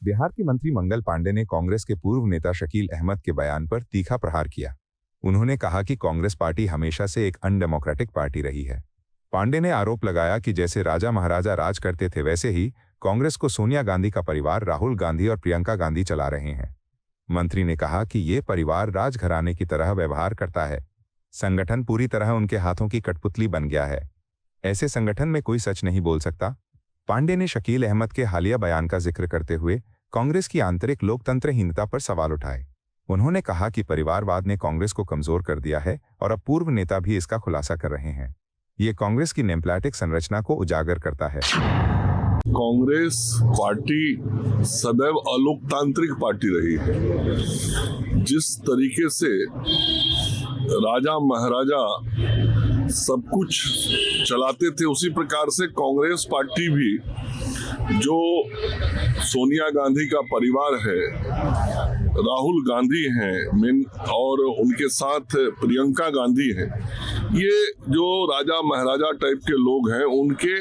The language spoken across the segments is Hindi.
बिहार के मंत्री मंगल पांडे ने कांग्रेस के पूर्व नेता शकील अहमद के बयान पर तीखा प्रहार किया। उन्होंने कहा कि कांग्रेस पार्टी हमेशा से एक अनडेमोक्रेटिक पार्टी रही है। पांडे ने आरोप लगाया कि जैसे राजा महाराजा राज करते थे वैसे ही कांग्रेस को सोनिया गांधी का परिवार राहुल गांधी और प्रियंका गांधी चला रहे हैं। मंत्री ने कहा कि ये परिवार राजघराने की तरह व्यवहार करता है। संगठन पूरी तरह उनके हाथों की कठपुतली बन गया है। ऐसे संगठन में कोई सच नहीं बोल सकता। पांडे ने शकील अहमद के हालिया बयान का जिक्र करते हुए कांग्रेस की आंतरिक लोकतंत्रहीनता पर सवाल उठाए। उन्होंने कहा कि परिवारवाद ने कांग्रेस को कमजोर कर दिया है और अब पूर्व नेता भी इसका खुलासा कर रहे हैं। ये कांग्रेस की नेमप्लाटिक संरचना को उजागर करता है। कांग्रेस पार्टी सदैव अलोकतांत्रिक पार्टी रही है। जिस तरीके से राजा महाराजा सब कुछ चलाते थे उसी प्रकार से कांग्रेस पार्टी भी, जो सोनिया गांधी का परिवार है, राहुल गांधी हैं और उनके साथ प्रियंका गांधी हैं, ये जो राजा महाराजा टाइप के लोग हैं उनके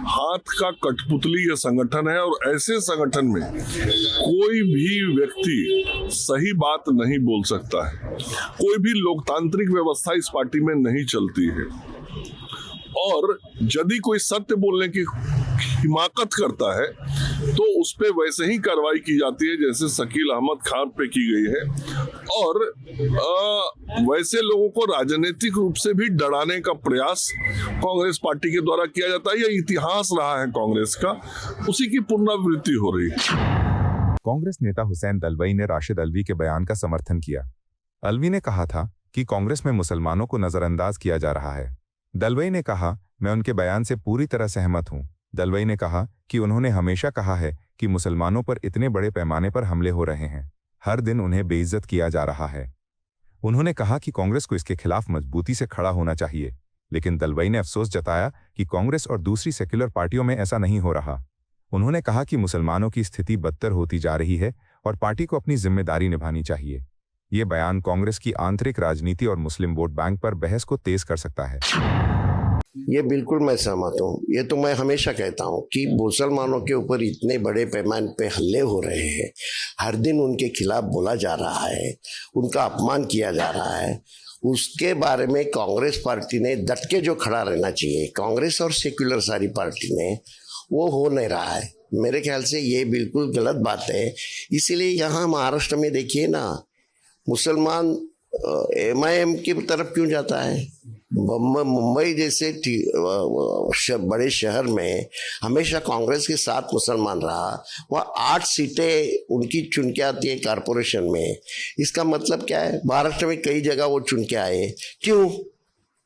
हाथ का कठपुतली ये संगठन है। और ऐसे संगठन में कोई भी व्यक्ति सही बात नहीं बोल सकता है। कोई भी लोकतांत्रिक व्यवस्था इस पार्टी में नहीं चलती है। और यदि कोई सत्य बोलने की हिमाकत करता है तो उस पे वैसे ही कार्रवाई की जाती है जैसे शकील अहमद खान पे की गई है। और वैसे लोगों को राजनीतिक रूप से भी डराने का प्रयास कांग्रेस पार्टी के द्वारा किया जाता है। यह इतिहास रहा है कांग्रेस का, उसी की पुनरावृत्ति हो रही है। कांग्रेस नेता हुसैन दलवाई ने राशिद अल्वी के बयान का समर्थन किया। अल्वी ने कहा था कि कांग्रेस में मुसलमानों को नजरअंदाज किया जा रहा है। दलवाई ने कहा, मैं उनके बयान से पूरी तरह सहमत हूं। दलवाई ने कहा कि उन्होंने हमेशा कहा है कि मुसलमानों पर इतने बड़े पैमाने पर हमले हो रहे हैं, हर दिन उन्हें बेइज्जत किया जा रहा है। उन्होंने कहा कि कांग्रेस को इसके खिलाफ मजबूती से खड़ा होना चाहिए, लेकिन दलवाई ने अफसोस जताया कि कांग्रेस और दूसरी सेक्युलर पार्टियों में ऐसा नहीं हो रहा। उन्होंने कहा कि मुसलमानों की स्थिति बदतर होती जा रही है और पार्टी को अपनी जिम्मेदारी निभानी चाहिए। ये बयान कांग्रेस की आंतरिक राजनीति और मुस्लिम वोट बैंक पर बहस को तेज कर सकता है। ये बिल्कुल मैं सहमत हूँ। ये तो मैं हमेशा कहता हूँ कि मुसलमानों के ऊपर इतने बड़े पैमाने पे हमले हो रहे हैं, हर दिन उनके खिलाफ बोला जा रहा है, उनका अपमान किया जा रहा है, उसके बारे में कांग्रेस पार्टी ने डट के जो खड़ा रहना चाहिए, कांग्रेस और सेक्युलर सारी पार्टी ने, वो हो नहीं रहा है। मेरे ख्याल से ये बिल्कुल गलत बात है। इसीलिए यहाँ महाराष्ट्र में देखिए ना, मुसलमान MIM की तरफ क्यों जाता है? मुंबई जैसे बड़े शहर में हमेशा कांग्रेस के साथ मुसलमान रहा, वह 8 सीटें उनकी चुन के आती है कारपोरेशन में। इसका मतलब क्या है? महाराष्ट्र में कई जगह वो चुन के आए। क्यों?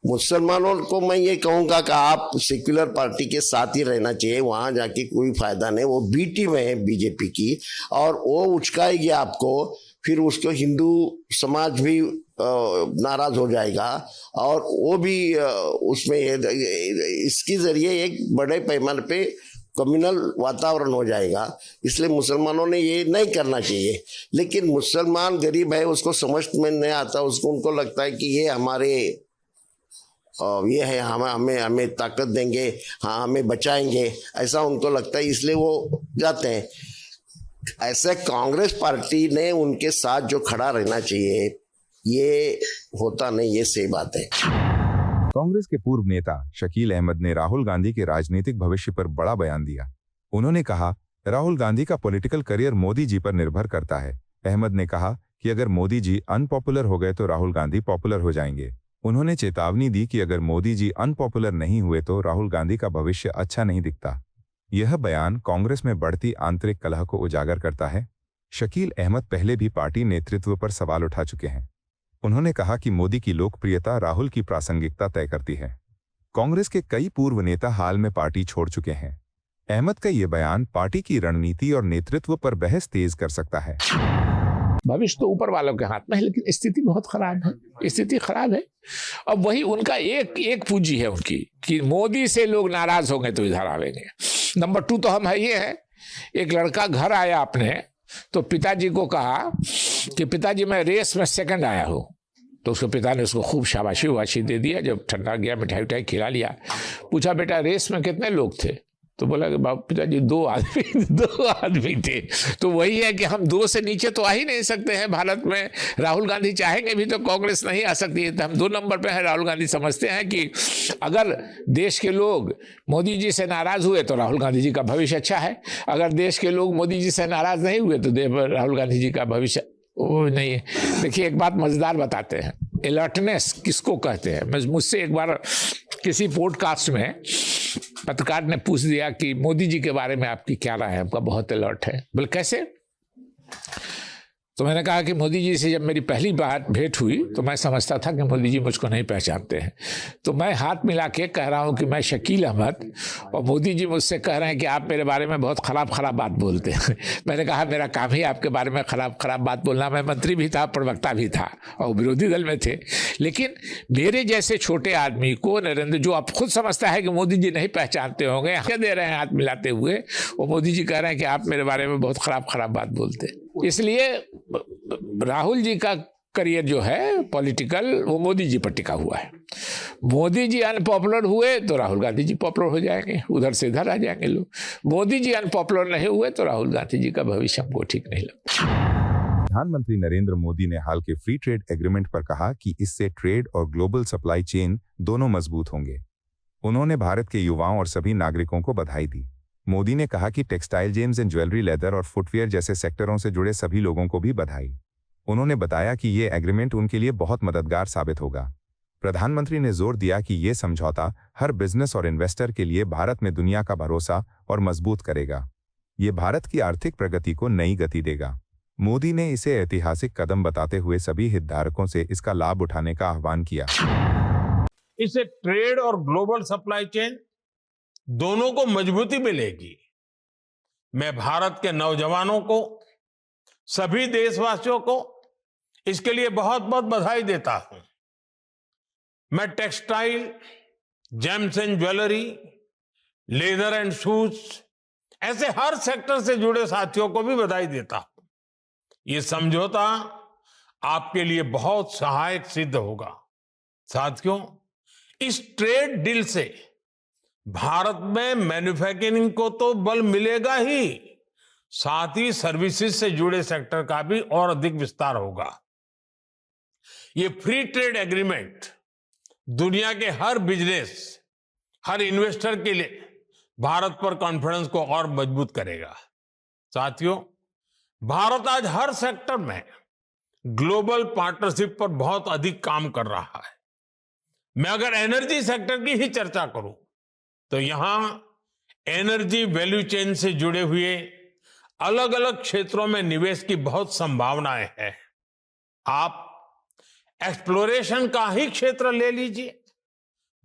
मुसलमानों को मैं ये कहूँगा कि आप सेक्युलर पार्टी के साथ ही रहना चाहिए, वहाँ जाके कोई फायदा नहीं। वो बी टीम है बीजेपी की और वो उचकाएगी आपको, फिर उसको हिंदू समाज भी नाराज हो जाएगा और वो भी उसमें इसके जरिए एक बड़े पैमाने पे कम्युनल वातावरण हो जाएगा। इसलिए मुसलमानों ने ये नहीं करना चाहिए। लेकिन मुसलमान गरीब है, उसको समझ में नहीं आता, उनको लगता है कि ये हमारे ये है, हमें ताकत देंगे, हाँ हमें बचाएंगे, ऐसा उनको लगता है, इसलिए वो जाते हैं। ऐसे कांग्रेस पार्टी ने उनके साथ जो खड़ा रहना चाहिए, ये होता नहीं, ये सही बात है। कांग्रेस के पूर्व नेता शकील अहमद ने राहुल गांधी के राजनीतिक भविष्य पर बड़ा बयान दिया। उन्होंने कहा, राहुल गांधी का पॉलिटिकल करियर मोदी जी पर निर्भर करता है। अहमद ने कहा कि अगर मोदी जी अनपॉपुलर हो गए तो राहुल गांधी पॉपुलर हो जाएंगे। उन्होंने चेतावनी दी कि अगर मोदी जी अनपॉपुलर नहीं हुए तो राहुल गांधी का भविष्य अच्छा नहीं दिखता। यह बयान कांग्रेस में बढ़ती आंतरिक कलह को उजागर करता है। शकील अहमद पहले भी पार्टी नेतृत्व पर सवाल उठा चुके हैं। उन्होंने कहा कि मोदी की लोकप्रियता राहुल की प्रासंगिकता तय करती है। कांग्रेस के कई पूर्व नेता हाल में पार्टी छोड़ चुके हैं। अहमद का यह बयान पार्टी की रणनीति और नेतृत्व पर बहस तेज कर सकता है। भविष्य तो ऊपर वालों के हाथ में है, लेकिन स्थिति बहुत खराब है। स्थिति खराब है। अब वही उनका एक पूंजी है उनकी कि मोदी से लोग नाराज होंगे तो इधर आवेंगे। नंबर 2 तो हम है ये है, एक लड़का घर आया अपने, तो पिताजी को कहा कि पिताजी मैं रेस में सेकंड आया हूँ। तो उसके पिता ने उसको खूब शाबाशी वाबाशी दे दिया। जब ठंडा गया मिठाई उठाई खिला लिया। पूछा बेटा रेस में कितने लोग थे? तो बोला कि बाबू पिताजी दो आदमी थे। तो वही है कि हम 2 से नीचे तो आ ही नहीं सकते हैं भारत में। राहुल गांधी चाहेंगे भी तो कांग्रेस नहीं आ सकती है। तो हम 2 नंबर पे हैं। राहुल गांधी समझते हैं कि अगर देश के लोग मोदी जी से नाराज हुए तो राहुल गांधी जी का भविष्य अच्छा है, अगर देश के लोग मोदी जी से नाराज नहीं हुए तो राहुल गांधी जी का भविष्य वो नहीं है। देखिए एक बात मजेदार बताते हैं, अलर्टनेस किसको कहते हैं। मुझसे एक बार किसी पॉडकास्ट में पत्रकार ने पूछ दिया कि मोदी जी के बारे में आपकी क्या राय है, आपका बहुत अलर्ट है। बोले कैसे? तो मैंने कहा कि मोदी जी से जब मेरी पहली बार भेंट हुई तो मैं समझता था कि मोदी जी मुझको नहीं पहचानते हैं। तो मैं हाथ मिला के कह रहा हूं कि मैं शकील अहमद, और मोदी जी मुझसे कह रहे हैं कि आप मेरे बारे में बहुत खराब बात बोलते हैं। मैंने कहा मेरा काम ही आपके बारे में खराब बात बोलना। मैं मंत्री भी था, प्रवक्ता भी था और विरोधी दल में थे। लेकिन मेरे जैसे छोटे आदमी को नरेंद्र, जो आप खुद समझता है कि मोदी जी नहीं पहचानते होंगे, क्या दे रहे हैं हाथ मिलाते हुए, वो मोदी जी कह रहे हैं कि आप मेरे बारे में बहुत खराब बात बोलते हैं। इसलिए राहुल जी का करियर जो है पॉलिटिकल, वो मोदी जी पर टिका हुआ है। मोदी जी अनपॉपुलर हुए तो राहुल गांधी जी पॉपुलर हो जाएंगे, उधर से इधर आ जाएंगे लोग। मोदी जी अनपॉपुलर नहीं हुए तो राहुल गांधी जी का भविष्य हमको ठीक नहीं लगता। प्रधानमंत्री नरेंद्र मोदी ने हाल के फ्री ट्रेड एग्रीमेंट पर कहा कि इससे ट्रेड और ग्लोबल सप्लाई चेन दोनों मजबूत होंगे। उन्होंने भारत के युवाओं और सभी नागरिकों को बधाई दी। मोदी ने कहा कि textile, James and jewellery, leather और फुटवेयर जैसे सेक्टरों से जुड़े सभी लोगों को भी बधाई। उन्होंने बताया कि ये एग्रीमेंट उनके लिए बहुत मददगार साबित होगा। प्रधानमंत्री ने जोर दिया कि ये समझौता हर बिजनेस और इन्वेस्टर के लिए भारत में दुनिया का भरोसा और मजबूत करेगा। ये भारत की आर्थिक प्रगति को नई गति देगा। मोदी ने इसे ऐतिहासिक कदम बताते हुए सभी हितधारकों से इसका लाभ उठाने का आह्वान किया। इससे ट्रेड और ग्लोबल सप्लाई चेन दोनों को मजबूती मिलेगी। मैं भारत के नौजवानों को, सभी देशवासियों को इसके लिए बहुत बहुत बधाई देता हूं। मैं textile, James and jewellery, leather and shoes ऐसे हर सेक्टर से जुड़े साथियों को भी बधाई देता हूं। ये समझौता आपके लिए बहुत सहायक सिद्ध होगा। साथियों, इस ट्रेड डील से भारत में मैन्युफैक्चरिंग को तो बल मिलेगा ही, साथ ही सर्विसेज से जुड़े सेक्टर का भी और अधिक विस्तार होगा। ये फ्री ट्रेड एग्रीमेंट दुनिया के हर बिजनेस, हर इन्वेस्टर के लिए भारत पर कॉन्फिडेंस को और मजबूत करेगा। साथियों, भारत आज हर सेक्टर में ग्लोबल पार्टनरशिप पर बहुत अधिक काम कर रहा है। मैं अगर एनर्जी सेक्टर की ही चर्चा करूं तो यहां एनर्जी वैल्यू चेन से जुड़े हुए अलग अलग क्षेत्रों में निवेश की बहुत संभावनाएं हैं। आप एक्सप्लोरेशन का ही क्षेत्र ले लीजिए।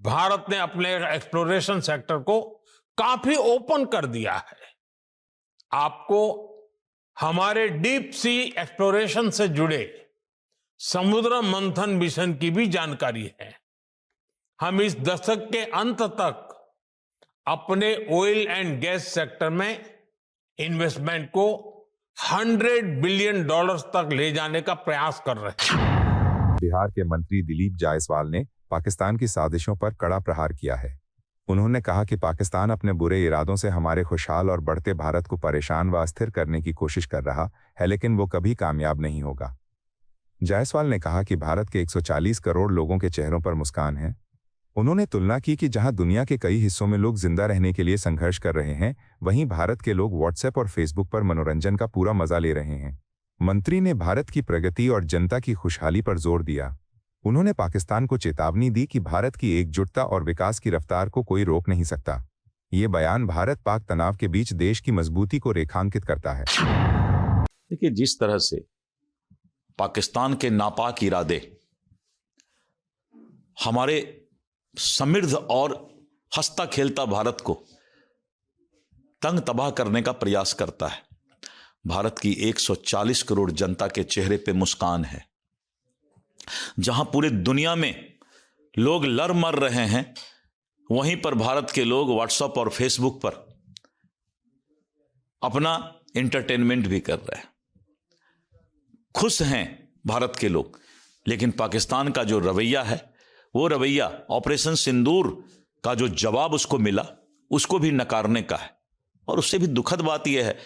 भारत ने अपने एक्सप्लोरेशन सेक्टर को काफी ओपन कर दिया है। आपको हमारे डीप सी एक्सप्लोरेशन से जुड़े समुद्र मंथन मिशन की भी जानकारी है। हम इस दशक के अंत तक अपने ऑयल एंड गैस सेक्टर में इन्वेस्टमेंट को $100 बिलियन तक ले जाने का प्रयास कर रहे हैं। बिहार के मंत्री दिलीप जायसवाल ने पाकिस्तान की साजिशों पर कड़ा प्रहार किया है। उन्होंने कहा कि पाकिस्तान अपने बुरे इरादों से हमारे खुशहाल और बढ़ते भारत को परेशान व अस्थिर करने की कोशिश कर रहा है, लेकिन वो कभी कामयाब नहीं होगा। जायसवाल ने कहा कि भारत के 140 करोड़ लोगों के चेहरों पर मुस्कान है। उन्होंने तुलना की कि जहां दुनिया के कई हिस्सों में लोग जिंदा रहने के लिए संघर्ष कर रहे हैं, वहीं भारत के लोग व्हाट्सएप और फेसबुक पर मनोरंजन का पूरा मजा ले रहे हैं। मंत्री ने भारत की प्रगति और जनता की खुशहाली पर जोर दिया। उन्होंने पाकिस्तान को चेतावनी दी कि भारत की एकजुटता और विकास की रफ्तार को कोई रोक नहीं सकता। ये बयान भारत पाक तनाव के बीच देश की मजबूती को रेखांकित करता है। देखिए, जिस तरह से पाकिस्तान के नापाक इरादे हमारे समृद्ध और हंसता खेलता भारत को तंग तबाह करने का प्रयास करता है, भारत की 140 करोड़ जनता के चेहरे पे मुस्कान है। जहां पूरे दुनिया में लोग लड़ मर रहे हैं, वहीं पर भारत के लोग व्हाट्सएप और फेसबुक पर अपना एंटरटेनमेंट भी कर रहे हैं। खुश हैं भारत के लोग, लेकिन पाकिस्तान का जो रवैया है, वो रवैया ऑपरेशन सिंदूर का जो जवाब उसको मिला, उसको भी नकारने का है। और उससे भी दुखद बात यह है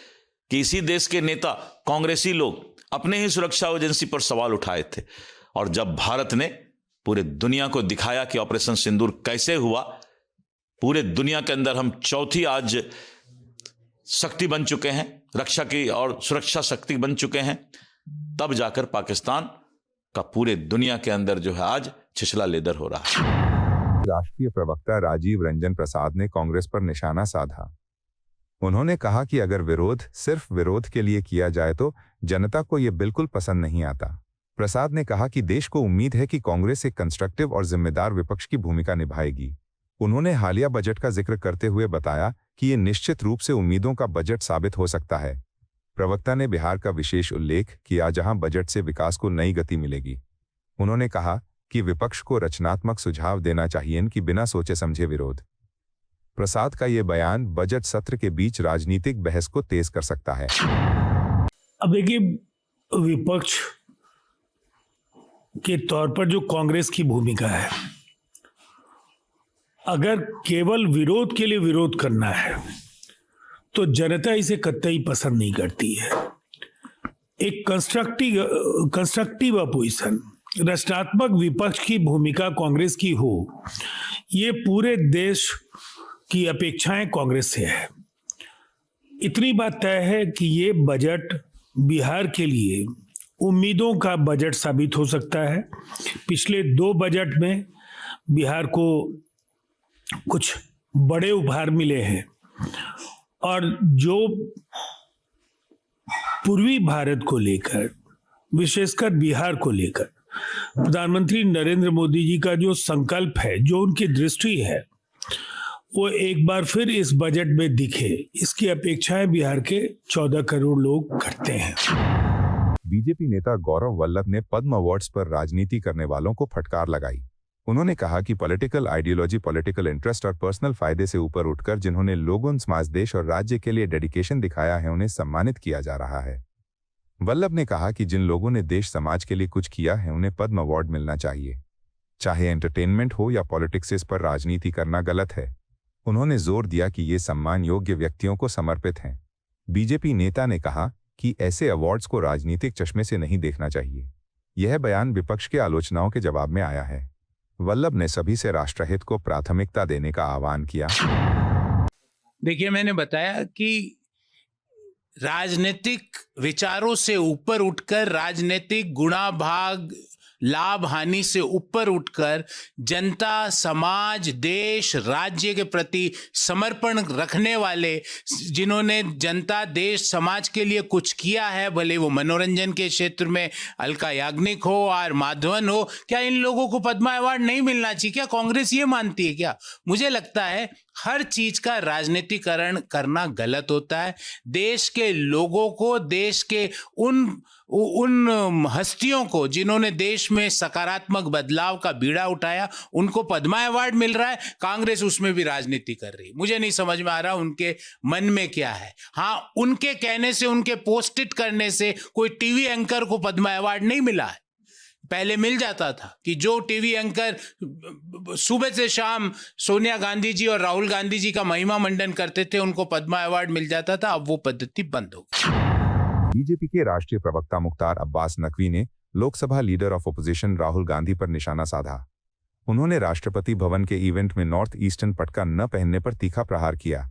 कि इसी देश के नेता कांग्रेसी लोग अपने ही सुरक्षा एजेंसी पर सवाल उठाए थे, और जब भारत ने पूरे दुनिया को दिखाया कि ऑपरेशन सिंदूर कैसे हुआ, पूरे दुनिया के अंदर हम चौथी आज शक्ति बन चुके हैं, रक्षा की और सुरक्षा शक्ति बन चुके हैं, तब जाकर पाकिस्तान का पूरे दुनिया के अंदर जो है आज छिछला लेदर हो रहा है। राष्ट्रीय प्रवक्ता राजीव रंजन प्रसाद ने कांग्रेस पर निशाना साधा। उन्होंने कहा कि अगर विरोध सिर्फ विरोध के लिए किया जाए तो जनता को यह बिल्कुल पसंद नहीं आता। प्रसाद ने कहा कि देश को उम्मीद है कि कांग्रेस एक कंस्ट्रक्टिव और जिम्मेदार विपक्ष की भूमिका निभाएगी। उन्होंने हालिया बजट का जिक्र करते हुए बताया कि ये निश्चित रूप से उम्मीदों का बजट साबित हो सकता है। प्रवक्ता ने बिहार का विशेष उल्लेख किया, जहां बजट से विकास को नई गति मिलेगी। उन्होंने कहा कि विपक्ष को रचनात्मक सुझाव देना चाहिए कि बिना सोचे समझे विरोध। प्रसाद का यह बयान बजट सत्र के बीच राजनीतिक बहस को तेज कर सकता है। अब देखिए, विपक्ष के तौर पर जो कांग्रेस की भूमिका है, अगर केवल विरोध के लिए विरोध करना है तो जनता इसे कतई पसंद नहीं करती है। एक कंस्ट्रक्टिव अपोजिशन, रचनात्मक विपक्ष की भूमिका कांग्रेस की हो, ये पूरे देश की अपेक्षाएं कांग्रेस से है। इतनी बात तय है कि ये बजट बिहार के लिए उम्मीदों का बजट साबित हो सकता है। पिछले 2 बजट में बिहार को कुछ बड़े उपहार मिले हैं, और जो पूर्वी भारत को लेकर, विशेषकर बिहार को लेकर प्रधानमंत्री नरेंद्र मोदी जी का जो संकल्प है, जो उनकी दृष्टि है, वो एक बार फिर इस बजट में दिखे, इसकी अपेक्षाएं बिहार के 14 करोड़ लोग करते हैं। बीजेपी नेता गौरव वल्लभ ने पद्म अवार्ड्स पर राजनीति करने वालों को फटकार लगाई। उन्होंने कहा कि पॉलिटिकल आइडियोलॉजी, पॉलिटिकल इंटरेस्ट और पर्सनल फायदे से ऊपर उठकर जिन्होंने लोगों, समाज, देश और राज्य के लिए डेडिकेशन दिखाया है, उन्हें सम्मानित किया जा रहा है। वल्लभ ने कहा कि जिन लोगों ने देश समाज के लिए कुछ किया है, उन्हें पद्म अवार्ड मिलना चाहिए। चाहे एंटरटेनमेंट हो या पॉलिटिक्स, इस पर राजनीति करना गलत है। उन्होंने जोर दिया कि ये सम्मान योग्य व्यक्तियों को समर्पित हैं। बीजेपी नेता ने कहा कि ऐसे अवार्ड्स को राजनीतिक चश्मे से नहीं देखना चाहिए। यह बयान विपक्ष के आलोचनाओं के जवाब में आया है। वल्लभ ने सभी से राष्ट्रहित को प्राथमिकता देने का आह्वान किया। देखिए, मैंने बताया कि राजनीतिक विचारों से ऊपर उठकर, राजनीतिक गुणा भाग लाभ हानि से ऊपर उठकर जनता, समाज, देश, राज्य के प्रति समर्पण रखने वाले, जिन्होंने जनता, देश, समाज के लिए कुछ किया है, भले वो मनोरंजन के क्षेत्र में अलका याग्निक हो और माधवन हो, क्या इन लोगों को पद्म अवार्ड नहीं मिलना चाहिए? क्या कांग्रेस ये मानती है क्या? मुझे लगता है हर चीज का राजनीतिकरण करना गलत होता है। देश के लोगों को, देश के उन हस्तियों को जिन्होंने देश में सकारात्मक बदलाव का बीड़ा उठाया, उनको पद्म अवार्ड मिल रहा है, कांग्रेस उसमें भी राजनीति कर रही है। मुझे नहीं समझ में आ रहा उनके मन में क्या है। हाँ, उनके कहने से, उनके पोस्टिट करने से कोई टीवी एंकर को पद्म अवार्ड नहीं मिला है। पहले मिल जाता था कि जो टीवी एंकर सुबह से शाम सोनिया गांधी जी और राहुल गांधी जी का महिमा मंडन करते थे, उनको पद्म अवार्ड मिल जाता था। अब वो पद्धति बंद हो गई। बीजेपी के राष्ट्रीय प्रवक्ता मुख्तार अब्बास नकवी ने Lok Sabha leader of opposition Rahul Gandhi पर निशाना साधा। उन्होंने राष्ट्रपति भवन के इवेंट में नॉर्थ ईस्टर्न पटका न पहनने पर तीखा प्रहार किया।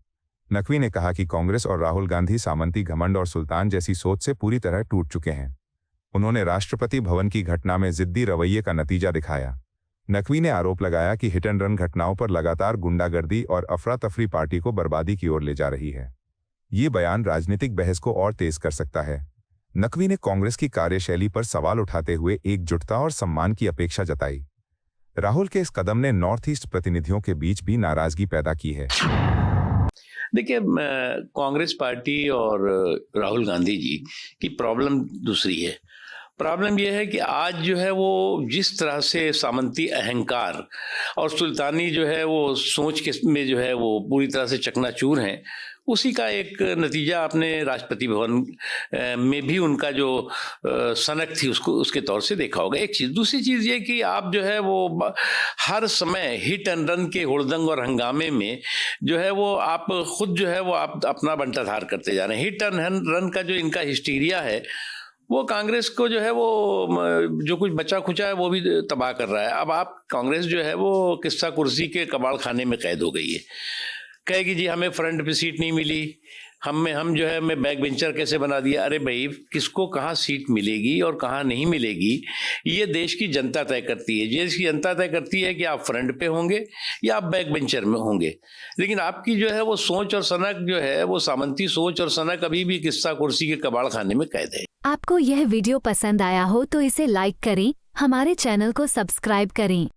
नकवी ने कहा कि कांग्रेस और राहुल गांधी सामंती, घमंड और सुल्तान जैसी सोच से पूरी तरह टूट चुके हैं। उन्होंने राष्ट्रपति भवन की घटना में जिद्दी रवैये का नतीजा दिखाया। नकवी ने आरोप लगाया कि हिट एंड रन घटनाओं पर लगातार गुंडागर्दी और अफरा तफरी पार्टी को बर्बादी की ओर ले जा रही है। ये बयान राजनीतिक बहस को और तेज कर सकता है। नकवी ने कांग्रेस की कार्यशैली पर सवाल उठाते हुए एकजुटता और सम्मान की अपेक्षा जताई। राहुल के इस कदम ने नॉर्थ ईस्ट प्रतिनिधियों के बीच भी नाराजगी पैदा की है। देखिए, कांग्रेस पार्टी और राहुल गांधी जी की प्रॉब्लम दूसरी है। प्रॉब्लम यह है कि आज जो है वो जिस तरह से सामंती अहंकार और सुल्तानी जो है वो सोच के में जो है वो पूरी तरह से चकनाचूर हैं, उसी का एक नतीजा आपने राष्ट्रपति भवन में भी उनका जो सनक थी उसको उसके तौर से देखा होगा। एक चीज़, दूसरी चीज़ ये कि आप जो है वो हर समय हिट एंड रन के हुड़दंग और हंगामे में जो है वो आप खुद जो है वो आप अपना बंटाधार करते जा रहे हैं। हिट एंड रन का जो इनका हिस्टीरिया है वो कांग्रेस को जो है वो जो कुछ बचा खुचा है वो भी तबाह कर रहा है। अब आप कांग्रेस जो है वो किस्सा कुर्सी के कबाड़ खाने में कैद हो गई है। कहेगी जी हमें फ्रंट पे सीट नहीं मिली, हम जो है मैं बैक बेंचर कैसे बना दिया। अरे भाई, किसको कहाँ सीट मिलेगी और कहाँ नहीं मिलेगी ये देश की जनता तय करती है। देश की जनता तय करती है कि आप फ्रंट पे होंगे या आप बैक बेंचर में होंगे। लेकिन आपकी जो है वो सोच और सनक जो है वो सामंती सोच और सनक अभी भी किस्सा कुर्सी के कबाड़ खाने में कैद है। आपको यह वीडियो पसंद आया हो तो इसे लाइक करें, हमारे चैनल को सब्सक्राइब करें।